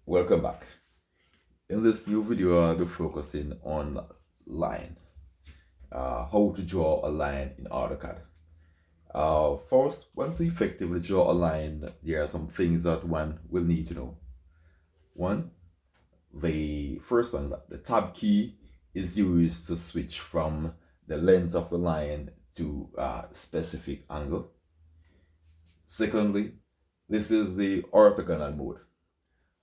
Welcome back. In this new video, I'll be focusing on line, how to draw a line in AutoCAD. First, when to effectively draw a line, there are some things that one will need to know. One, the first one, the tab key is used to switch from the length of the line to a specific angle. Secondly, this is the orthogonal mode.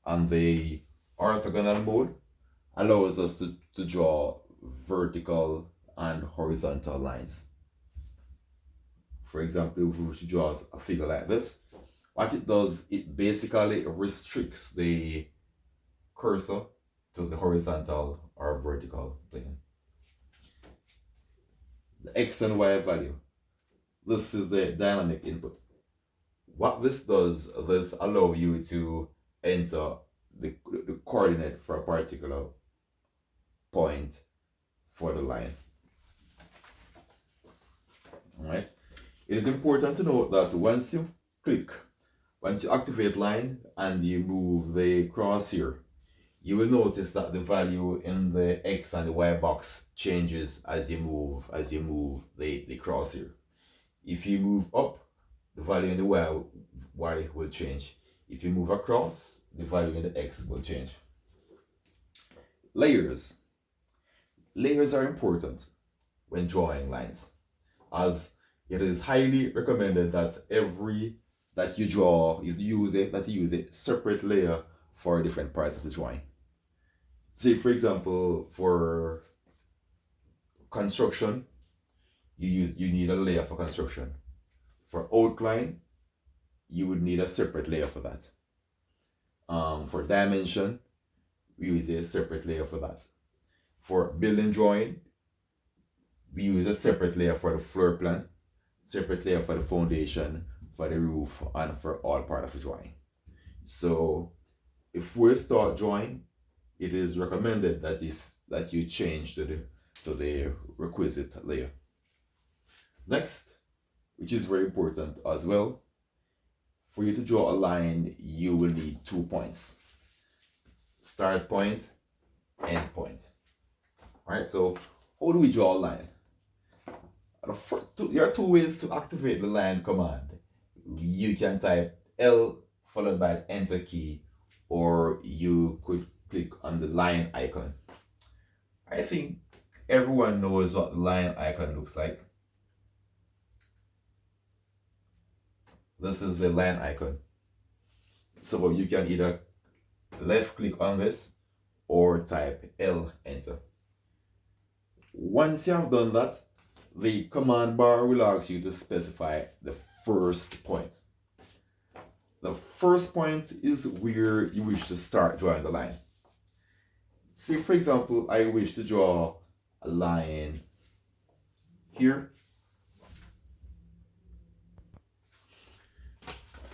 And the orthogonal mode allows us to draw vertical and horizontal lines. For example, if we were to draw a figure like this, what it does, it basically restricts the cursor to the horizontal or vertical plane. The X and Y value. This is the dynamic input. What this does, this allows you to enter the coordinate for a particular point for the line. Alright. It is important to note that once you activate line and you move the crosshair, you will notice that the value in the X and the Y box changes as you move the crosshair. If you move up, the value in the Y will change. If you move across, the value in the X will change. Layers. Layers are important when drawing lines, as it is highly recommended that you use a separate layer for different parts of the drawing. Say, for example, for construction, you need a layer for construction. For outline, you would need a separate layer for that. For dimension, we use a separate layer for that. For building drawing, we use a separate layer for the floor plan, separate layer for the foundation, for the roof, and for all part of the drawing. So if we start drawing, it is recommended that you change to the requisite layer. Next, which is very important as well, for you to draw a line, you will need 2 points. Start point, end point. Alright, so how do we draw a line? There are 2 ways to activate the line command. You can type L followed by the enter key, or you could click on the line icon. I think everyone knows what the line icon looks like. This is the line icon. So you can either left click on this or type L, enter. Once you have done that, the command bar will ask you to specify the first point. The first point is where you wish to start drawing the line. Say, for example, I wish to draw a line here.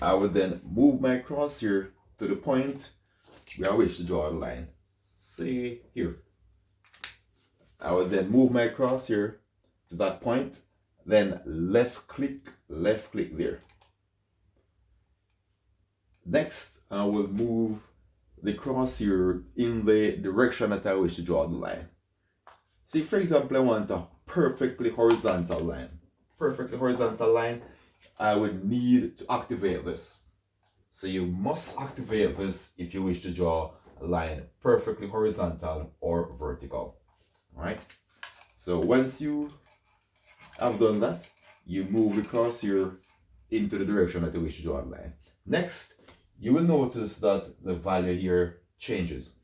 I would then move my crosshair to the point where I wish to draw a line. Say here. I would then move my crosshair to that point, then left click there. Next, I will move the crosshair in the direction that I wish to draw the line. Say, for example, I want a perfectly horizontal line. I would need to activate this. So you must activate this if you wish to draw a line perfectly horizontal or vertical. Alright? So once you have done that, you move the crosshair into the direction that you wish to draw the line. Next, you will notice that the value here changes.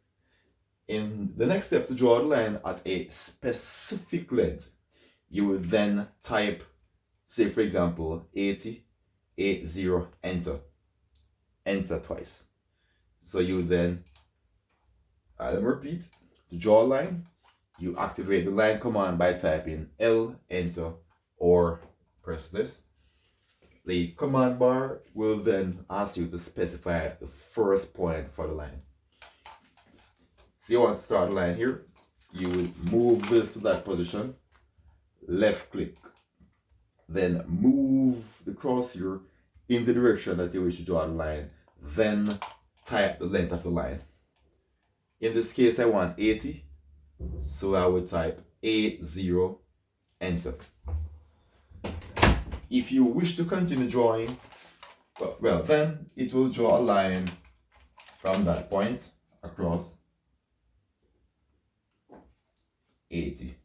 In the next step, to draw the line at a specific length, you will then type, say for example, 80, enter twice. So you then, repeat, to draw a line, you activate the line command by typing L, enter, or press this. The command bar will then ask you to specify the first point for the line. So you want to start the line here, you will move this to that position, left click, then move the crosshair in the direction that you wish to draw the line, then type the length of the line. In this case, I want 80. So I would type 80, enter. If you wish to continue drawing, well, then it will draw a line from that point across 80.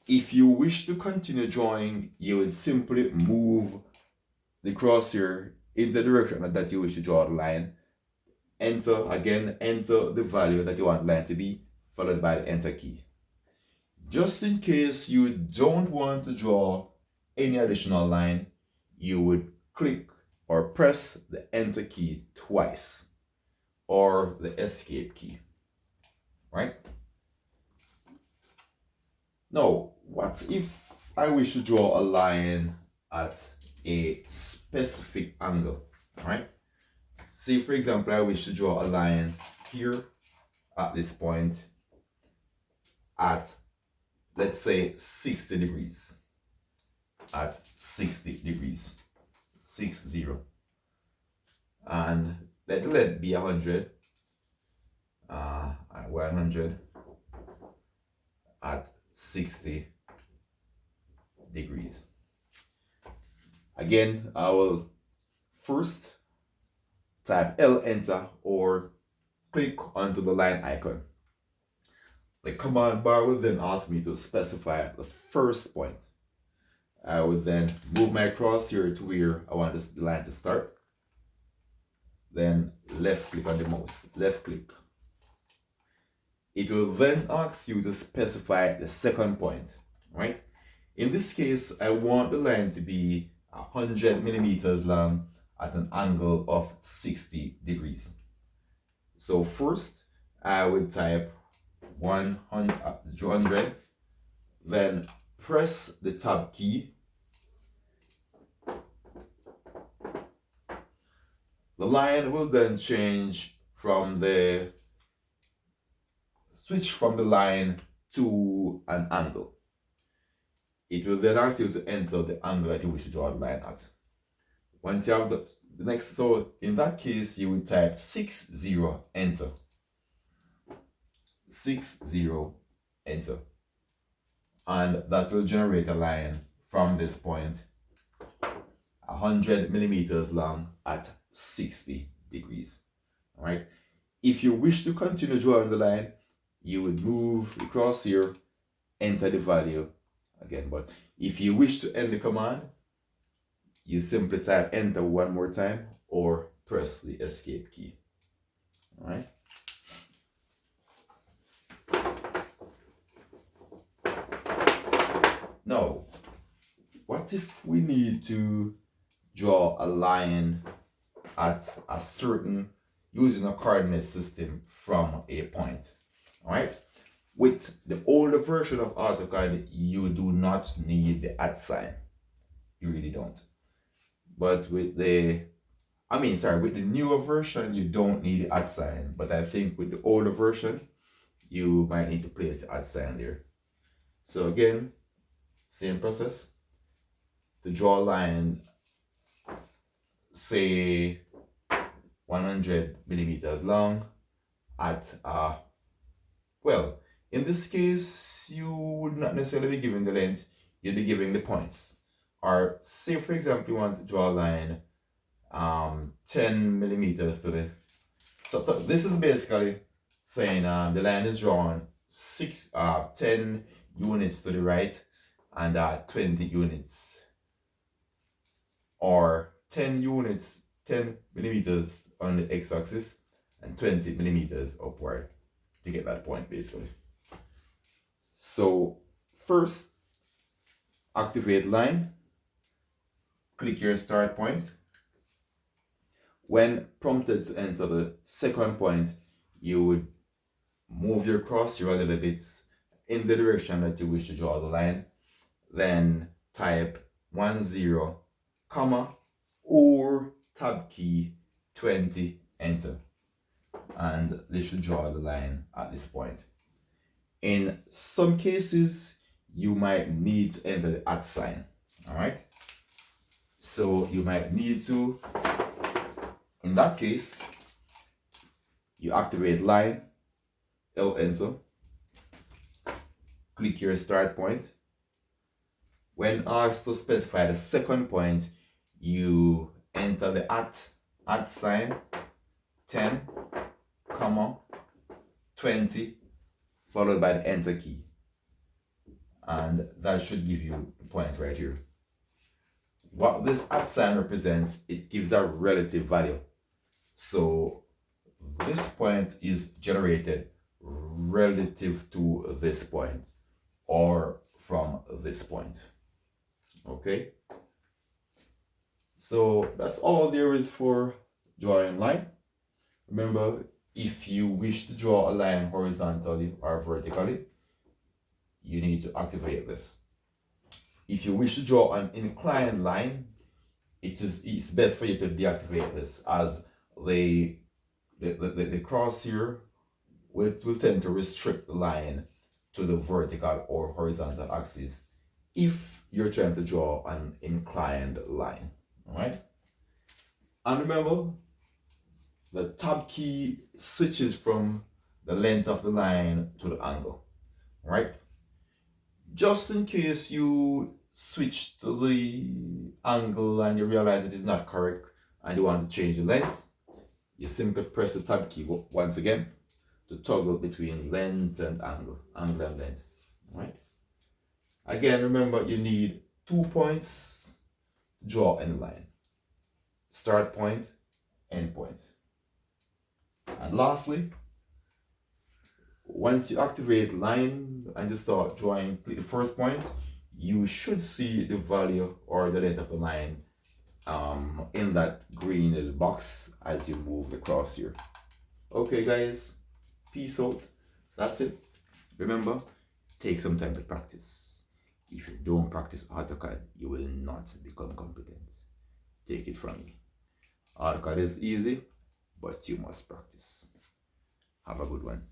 If you wish to continue drawing, you would simply move the crosshair in the direction that you wish to draw the line. Enter, again, enter the value that you want the line to be, followed by the enter key. Just in case you don't want to draw any additional line, you would click or press the enter key twice, or the escape key, right? Now, what if I wish to draw a line at a specific angle, right? Say, for example, I wish to draw a line here at this point at, let's say, 60 degrees. At 60 degrees, 60. And let the length be 100. 100 at 60 degrees. Again, I will first type L, enter, or click onto the line icon. The command bar will then ask me to specify the first point. I would then move my crosshair to where I want the line to start. Then left click on the mouse, left click. It will then ask you to specify the second point, right? In this case, I want the line to be 100 millimeters long at an angle of 60 degrees. So first, I would type 100, then press the tab key. The line will then switch from the line to an angle. It will then ask you to enter the angle that you wish to draw the line at. Once you have the next, so in that case, you will type 60, enter. 60, enter. And that will generate a line from this point, 100 millimeters long at 60 degrees. All right. If you wish to continue drawing the line, you would move the crosshair, enter the value again. But if you wish to end the command, you simply type enter one more time or press the escape key. All right. Now, what if we need to draw a line at a certain, using a coordinate system from a point? All right. With the older version of AutoCAD, you do not need the @ sign. You really don't. But with the newer version, you don't need the @ sign. But I think with the older version, you might need to place the @ sign there. So again, same process. To draw a line, say 100 millimeters long at well, in this case, you would not necessarily be giving the length, you'd be giving the points. Or say, for example, you want to draw a line 10 millimeters to the, so this is basically saying the line is drawn 10 units to the right and 20 units, or 10 units, 10 millimeters on the x-axis and 20 millimeters upward to get that point, basically. So first, activate line, click your start point. When prompted to enter the second point, you would move your crosshair a little bit in the direction that you wish to draw the line. Then type 10, comma, or tab key 20, enter. And this should draw the line at this point. In some cases, you might need to enter the @ sign. All right. So you might need to, in that case, You activate line, enter, click your start point. When asked to specify the second point, you enter the at sign, 10, comma, 20, followed by the enter key. And that should give you the point right here. What this at sign represents, it gives a relative value. So this point is generated relative to this point or from this point. Okay, so that's all there is for drawing line. Remember, if you wish to draw a line horizontally or vertically, you need to activate this. If you wish to draw an inclined line, it's best for you to deactivate this, as the cross here will tend to restrict the line to the vertical or horizontal axis if you're trying to draw an inclined line. All right, and remember, the tab key switches from the length of the line to the angle. All right, just in case you switch to the angle and you realize it is not correct and you want to change the length, you simply press the tab key once again to toggle between length and angle and length. All right, again, remember, you need 2 points to draw any line: start point, end point. And lastly, once you activate line and you start drawing, click the first point, you should see the value or the length of the line in that green little box as you move across here. Okay guys, peace out. That's it. Remember, take some time to practice. If you don't practice AutoCAD, you will not become competent. Take it from me. AutoCAD is easy, but you must practice. Have a good one.